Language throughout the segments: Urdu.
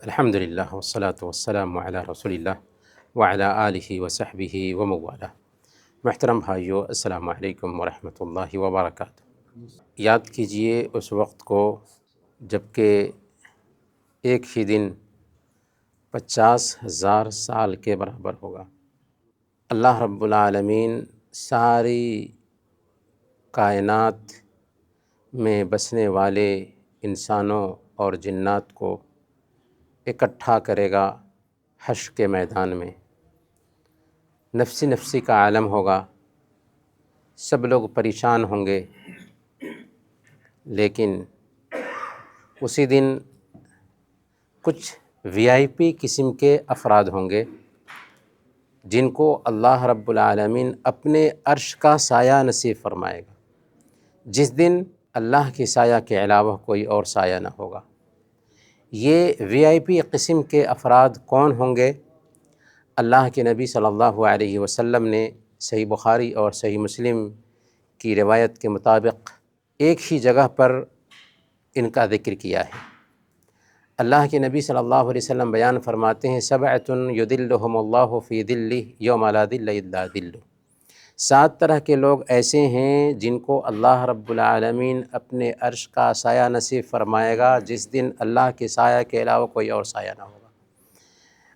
الحمدللہ والصلاة والسلام علی رسول اللہ وعلی آلہ وصحبہ وموالہ۔ محترم بھائیو، السلام علیکم ورحمۃ اللہ وبرکاتہ۔ یاد کیجئے اس وقت کو جب کہ ایک ہی دن 50,000 سال کے برابر ہوگا۔ اللہ رب العالمین ساری کائنات میں بسنے والے انسانوں اور جنات کو اکٹھا کرے گا حشر کے میدان میں۔ نفسی نفسی کا عالم ہوگا، سب لوگ پریشان ہوں گے، لیکن اسی دن کچھ VIP قسم کے افراد ہوں گے جن کو اللہ رب العالمین اپنے عرش کا سایہ نصیب فرمائے گا، جس دن اللہ کے سایہ کے علاوہ کوئی اور سایہ نہ ہوگا۔ یہ VIP قسم کے افراد کون ہوں گے؟ اللہ کے نبی صلی اللہ علیہ وسلم نے صحیح بخاری اور صحیح مسلم کی روایت کے مطابق ایک ہی جگہ پر ان کا ذکر کیا ہے۔ اللہ کے نبی صلی اللہ علیہ وسلم بیان فرماتے ہیں، سبعۃ یظلھم اللہ فی ظلہ یوم لا ظل الا ظلہ۔ 7 طرح کے لوگ ایسے ہیں جن کو اللہ رب العالمین اپنے عرش کا سایہ نصیب فرمائے گا، جس دن اللہ کے سایہ کے علاوہ کوئی اور سایہ نہ ہوگا۔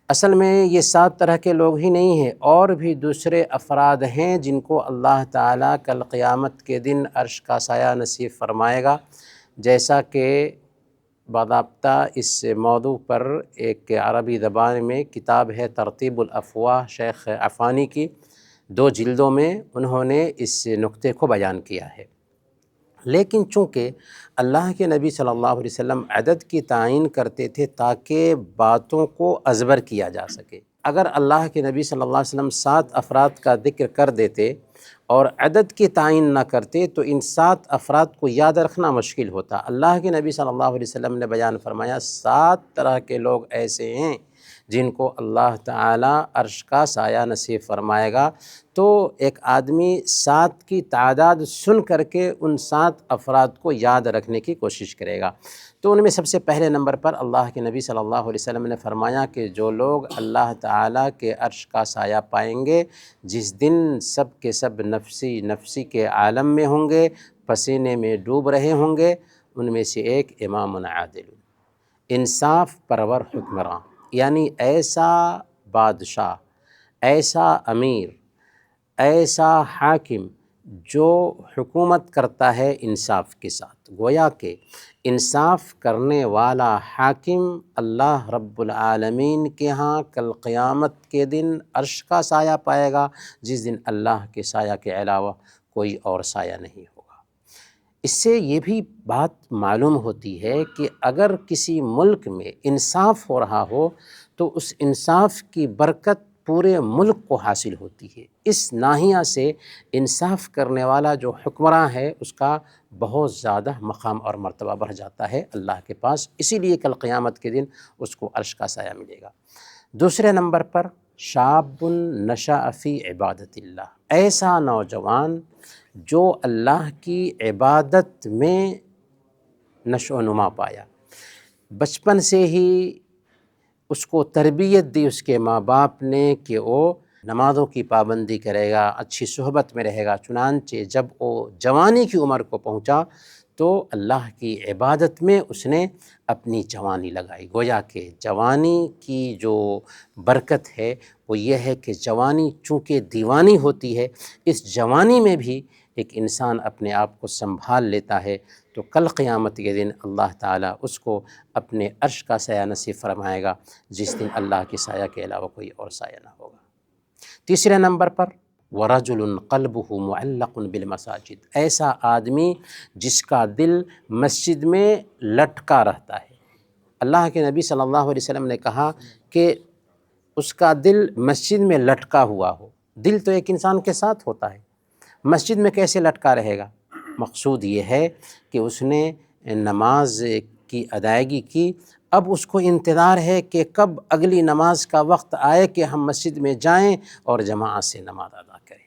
اصل میں یہ 7 طرح کے لوگ ہی نہیں ہیں، اور بھی دوسرے افراد ہیں جن کو اللہ تعالیٰ کل قیامت کے دن عرش کا سایہ نصیب فرمائے گا، جیسا کہ باضابطہ اس موضوع پر ایک عربی زبان میں کتاب ہے ترتیب الافواہ شیخ عفانی کی، 2 جلدوں میں انہوں نے اس نقطے کو بیان کیا ہے۔ لیکن چونکہ اللہ کے نبی صلی اللہ علیہ وسلم عدد کی تعیین کرتے تھے تاکہ باتوں کو ازبر کیا جا سکے، اگر اللہ کے نبی صلی اللہ علیہ وسلم 7 افراد کا ذکر کر دیتے اور عدد کی تعیین نہ کرتے تو ان 7 افراد کو یاد رکھنا مشکل ہوتا۔ اللہ کے نبی صلی اللہ علیہ وسلم نے بیان فرمایا 7 طرح کے لوگ ایسے ہیں جن کو اللہ تعالیٰ عرش کا سایہ نصیب فرمائے گا۔ تو ایک آدمی 7 کی تعداد سن کر کے ان 7 افراد کو یاد رکھنے کی کوشش کرے گا۔ تو ان میں سب سے پہلے نمبر پر اللہ کے نبی صلی اللہ علیہ وسلم نے فرمایا کہ جو لوگ اللہ تعالیٰ کے عرش کا سایہ پائیں گے، جس دن سب کے سب نفسی نفسی کے عالم میں ہوں گے، پسینے میں ڈوب رہے ہوں گے، ان میں سے ایک امام عادل، انصاف پرور حکمراں، یعنی ایسا بادشاہ، ایسا امیر، ایسا حاکم جو حکومت کرتا ہے انصاف کے ساتھ۔ گویا کہ انصاف کرنے والا حاکم اللہ رب العالمین کے ہاں کل قیامت کے دن عرش کا سایہ پائے گا، جس دن اللہ کے سایہ کے علاوہ کوئی اور سایہ نہیں ہوگا۔ اس سے یہ بھی بات معلوم ہوتی ہے کہ اگر کسی ملک میں انصاف ہو رہا ہو تو اس انصاف کی برکت پورے ملک کو حاصل ہوتی ہے۔ اس ناحیہ سے انصاف کرنے والا جو حکمراں ہے اس کا بہت زیادہ مقام اور مرتبہ بڑھ جاتا ہے اللہ کے پاس، اسی لیے کل قیامت کے دن اس کو عرش کا سایہ ملے گا۔ دوسرے نمبر پر شاب نشأ فی عبادت اللہ، ایسا نوجوان جو اللہ کی عبادت میں نشو و نما پایا، بچپن سے ہی اس کو تربیت دی اس کے ماں باپ نے کہ وہ نمازوں کی پابندی کرے گا، اچھی صحبت میں رہے گا، چنانچہ جب وہ جوانی کی عمر کو پہنچا تو اللہ کی عبادت میں اس نے اپنی جوانی لگائی۔ گویا کہ جوانی کی جو برکت ہے وہ یہ ہے کہ جوانی چونکہ دیوانی ہوتی ہے، اس جوانی میں بھی ایک انسان اپنے آپ کو سنبھال لیتا ہے تو کل قیامت کے دن اللہ تعالیٰ اس کو اپنے عرش کا سایہ نصیب فرمائے گا، جس دن اللہ کے سایہ کے علاوہ کوئی اور سایہ نہ ہوگا۔ تیسرے نمبر پر وَرَجُلٌ قَلْبُهُ مُعَلَّقٌ بِالْمَسَاجِدِ، ایسا آدمی جس کا دل مسجد میں لٹکا رہتا ہے۔ اللہ کے نبی صلی اللہ علیہ وسلم نے کہا کہ اس کا دل مسجد میں لٹکا ہوا ہو۔ دل تو ایک انسان کے ساتھ ہوتا ہے، مسجد میں کیسے لٹکا رہے گا؟ مقصود یہ ہے کہ اس نے نماز کی ادائیگی کی، اب اس کو انتظار ہے کہ کب اگلی نماز کا وقت آئے کہ ہم مسجد میں جائیں اور جماعت سے نماز ادا کریں۔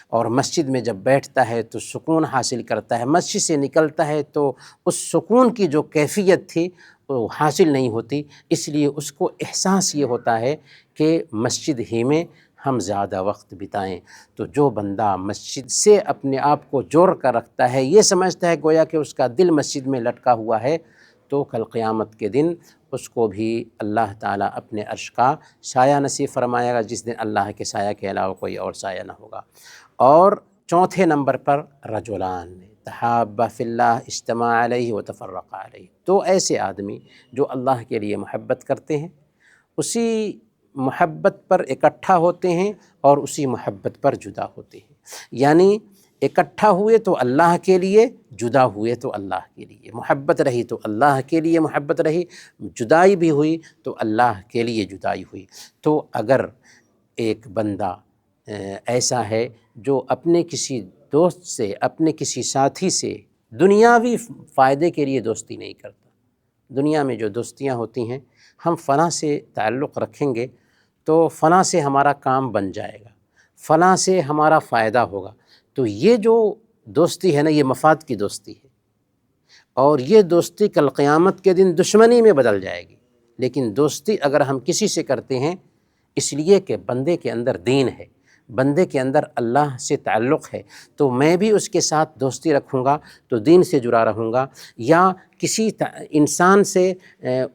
اور مسجد میں جب بیٹھتا ہے تو سکون حاصل کرتا ہے، مسجد سے نکلتا ہے تو اس سکون کی جو کیفیت تھی حاصل نہیں ہوتی، اس لیے اس کو احساس یہ ہوتا ہے کہ مسجد ہی میں ہم زیادہ وقت بتائیں۔ تو جو بندہ مسجد سے اپنے آپ کو جوڑ کر رکھتا ہے، یہ سمجھتا ہے گویا کہ اس کا دل مسجد میں لٹکا ہوا ہے، تو کل قیامت کے دن اس کو بھی اللہ تعالیٰ اپنے عرش کا سایہ نصیب فرمائے گا، جس دن اللہ کے سایہ کے علاوہ کوئی اور سایہ نہ ہوگا۔ اور چوتھے نمبر پر رجلان تحابا فی اللہ اجتمع علیہ وتفرقا علیہ، تو ایسے آدمی جو اللہ کے لیے محبت کرتے ہیں، اسی محبت پر اکٹھا ہوتے ہیں اور اسی محبت پر جدا ہوتے ہیں، یعنی اکٹھا ہوئے تو اللہ کے لیے، جدا ہوئے تو اللہ کے لیے، محبت رہی تو اللہ کے لیے محبت رہی، جدائی بھی ہوئی تو اللہ کے لیے جدائی ہوئی۔ تو اگر ایک بندہ ایسا ہے جو اپنے کسی دوست سے، اپنے کسی ساتھی سے دنیاوی فائدے کے لیے دوستی نہیں کرتا، دنیا میں جو دوستیاں ہوتی ہیں، ہم فلاں سے تعلق رکھیں گے تو فلاں سے ہمارا کام بن جائے گا، فلاں سے ہمارا فائدہ ہوگا، تو یہ جو دوستی ہے نا، یہ مفاد کی دوستی ہے، اور یہ دوستی کل قیامت کے دن دشمنی میں بدل جائے گی۔ لیکن دوستی اگر ہم کسی سے کرتے ہیں اس لیے کہ بندے کے اندر دین ہے، بندے کے اندر اللہ سے تعلق ہے، تو میں بھی اس کے ساتھ دوستی رکھوں گا تو دین سے جڑا رہوں گا، یا کسی انسان سے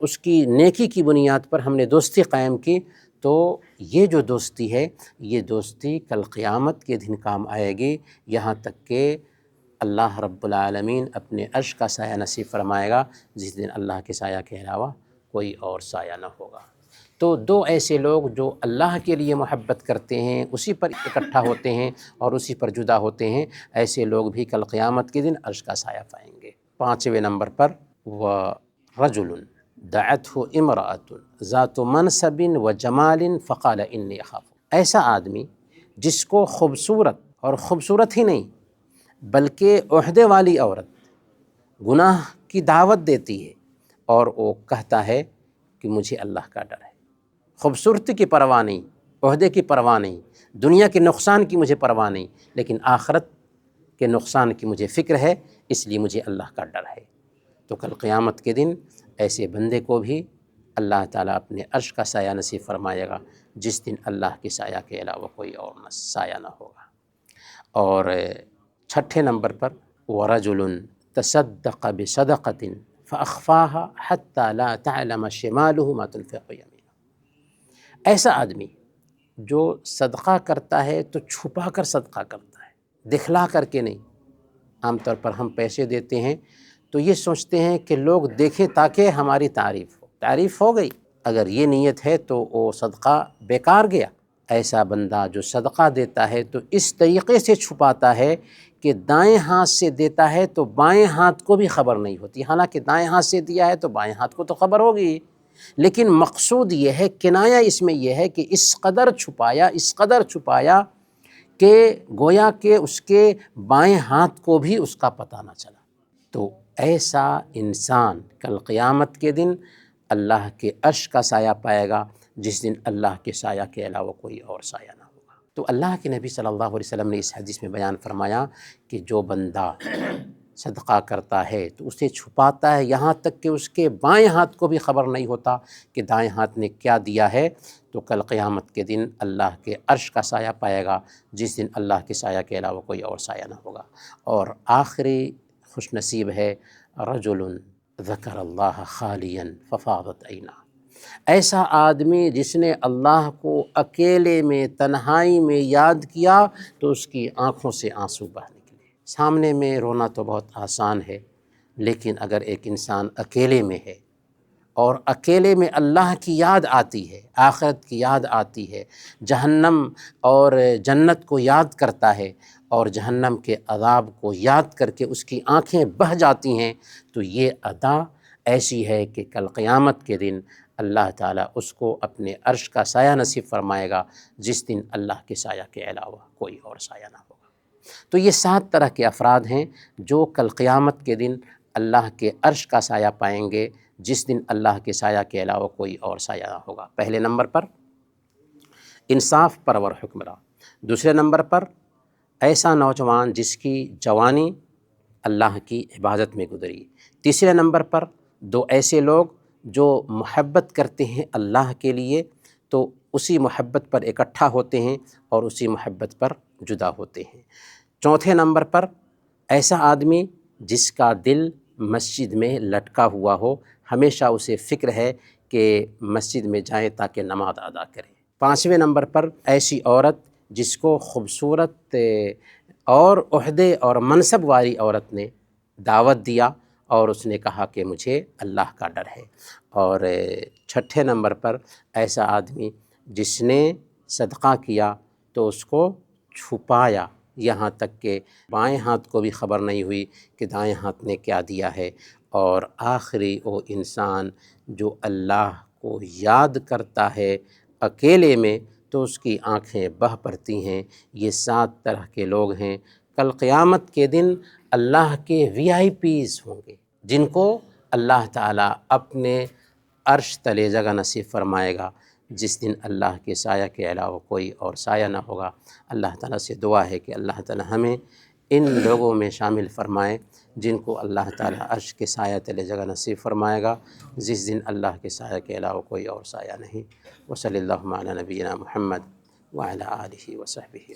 اس کی نیکی کی بنیاد پر ہم نے دوستی قائم کی، تو یہ جو دوستی ہے، یہ دوستی کل قیامت کے دن کام آئے گی، یہاں تک کہ اللہ رب العالمین اپنے عرش کا سایہ نصیب فرمائے گا، جس دن اللہ کے سایہ کے علاوہ کوئی اور سایہ نہ ہوگا۔ تو دو ایسے لوگ جو اللہ کے لیے محبت کرتے ہیں، اسی پر اکٹھا ہوتے ہیں اور اسی پر جدا ہوتے ہیں، ایسے لوگ بھی کل قیامت کے دن عرش کا سایہ پائیں گے۔ پانچویں نمبر پر وَرَجُلٌ دَعَتْهُ امْرَأَةٌ ذَاتُ مَنْصَبٍ وَجَمَالٍ فَقَالَ إِنِّي أَخَافُ، ایسا آدمی جس کو خوبصورت، اور خوبصورت ہی نہیں بلکہ عہدے والی عورت گناہ کی دعوت دیتی ہے اور وہ کہتا ہے کہ مجھے اللہ کا ڈر ہے، خوبصورتی کی پرواہ نہیں، عہدے کی پرواہ نہیں، دنیا کے نقصان کی مجھے پرواہ نہیں، لیکن آخرت کے نقصان کی مجھے فکر ہے، اس لیے مجھے اللہ کا ڈر ہے۔ تو کل قیامت کے دن ایسے بندے کو بھی اللہ تعالیٰ اپنے عرش کا سایہ نصیب فرمائے گا، جس دن اللہ کے سایہ کے علاوہ کوئی اور سایہ نہ ہوگا۔ اور چھٹے نمبر پر وَرَجُلٌ تَصَدَّقَ بِصَدَقَةٍ فَأَخْفَاهَا حَتَّى لَا تَعْلَمَ شِمَالُهُ مَا تُنْفِقُ يَمِينُهُ، ایسا آدمی جو صدقہ کرتا ہے تو چھپا کر صدقہ کرتا ہے، دکھلا کر کے نہیں۔ عام طور پر ہم پیسے دیتے ہیں تو یہ سوچتے ہیں کہ لوگ دیکھیں تاکہ ہماری تعریف ہو گئی، اگر یہ نیت ہے تو وہ صدقہ بیکار گیا۔ ایسا بندہ جو صدقہ دیتا ہے تو اس طریقے سے چھپاتا ہے کہ دائیں ہاتھ سے دیتا ہے تو بائیں ہاتھ کو بھی خبر نہیں ہوتی، حالانکہ دائیں ہاتھ سے دیا ہے تو بائیں ہاتھ کو تو خبر ہوگی، لیکن مقصود یہ ہے، کنایہ اس میں یہ ہے کہ اس قدر چھپایا کہ گویا کہ اس کے بائیں ہاتھ کو بھی اس کا پتہ نہ چلا۔ تو ایسا انسان کل قیامت کے دن اللہ کے عرش کا سایہ پائے گا، جس دن اللہ کے سایہ کے علاوہ کوئی اور سایہ نہ ہوگا۔ تو اللہ کے نبی صلی اللہ علیہ وسلم نے اس حدیث میں بیان فرمایا کہ جو بندہ صدقہ کرتا ہے تو اسے چھپاتا ہے، یہاں تک کہ اس کے بائیں ہاتھ کو بھی خبر نہیں ہوتا کہ دائیں ہاتھ نے کیا دیا ہے، تو کل قیامت کے دن اللہ کے عرش کا سایہ پائے گا، جس دن اللہ کے سایہ کے علاوہ کوئی اور سایہ نہ ہوگا۔ اور آخری خوش نصیب ہے رجل ذکر اللہ خالیا ففاضت عیناہ، ایسا آدمی جس نے اللہ کو اکیلے میں، تنہائی میں یاد کیا تو اس کی آنکھوں سے آنسو بہہ نکلے۔ سامنے میں رونا تو بہت آسان ہے، لیکن اگر ایک انسان اکیلے میں ہے اور اکیلے میں اللہ کی یاد آتی ہے، آخرت کی یاد آتی ہے، جہنم اور جنت کو یاد کرتا ہے اور جہنم کے عذاب کو یاد کر کے اس کی آنکھیں بہہ جاتی ہیں، تو یہ ادا ایسی ہے کہ کل قیامت کے دن اللہ تعالیٰ اس کو اپنے عرش کا سایہ نصیب فرمائے گا، جس دن اللہ کے سایہ کے علاوہ کوئی اور سایہ نہ ہوگا۔ تو یہ 7 طرح کے افراد ہیں جو کل قیامت کے دن اللہ کے عرش کا سایہ پائیں گے، جس دن اللہ کے سایہ کے علاوہ کوئی اور سایہ نہ ہوگا۔ پہلے نمبر پر انصاف پرور حکمراں، دوسرے نمبر پر ایسا نوجوان جس کی جوانی اللہ کی عبادت میں گزری، تیسرے نمبر پر 2 ایسے لوگ جو محبت کرتے ہیں اللہ کے لیے تو اسی محبت پر اکٹھا ہوتے ہیں اور اسی محبت پر جدا ہوتے ہیں۔ چوتھے نمبر پر ایسا آدمی جس کا دل مسجد میں لٹکا ہوا ہو، ہمیشہ اسے فکر ہے کہ مسجد میں جائیں تاکہ نماز ادا کریں۔ پانچویں نمبر پر ایسی عورت جس کو خوبصورت اور عہدے اور منصب والی عورت نے دعوت دیا اور اس نے کہا کہ مجھے اللہ کا ڈر ہے۔ اور چھٹے نمبر پر ایسا آدمی جس نے صدقہ کیا تو اس کو چھپایا، یہاں تک کہ بائیں ہاتھ کو بھی خبر نہیں ہوئی کہ دائیں ہاتھ نے کیا دیا ہے۔ اور آخری وہ انسان جو اللہ کو یاد کرتا ہے اکیلے میں تو اس کی آنکھیں بہہ پڑتی ہیں۔ یہ 7 طرح کے لوگ ہیں، کل قیامت کے دن اللہ کے VIPs ہوں گے جن کو اللہ تعالیٰ اپنے عرش تلے جگہ نصیب فرمائے گا، جس دن اللہ کے سایہ کے علاوہ کوئی اور سایہ نہ ہوگا۔ اللہ تعالیٰ سے دعا ہے کہ اللہ تعالیٰ ہمیں ان لوگوں میں شامل فرمائے جن کو اللہ تعالیٰ عرش کے سایہ تلے جگہ نصیب فرمائے گا، جس دن اللہ کے سایہ کے علاوہ کوئی اور سایہ نہیں۔ وصلی اللہ علی نبینا محمد وعلی آلہ وصحبہ۔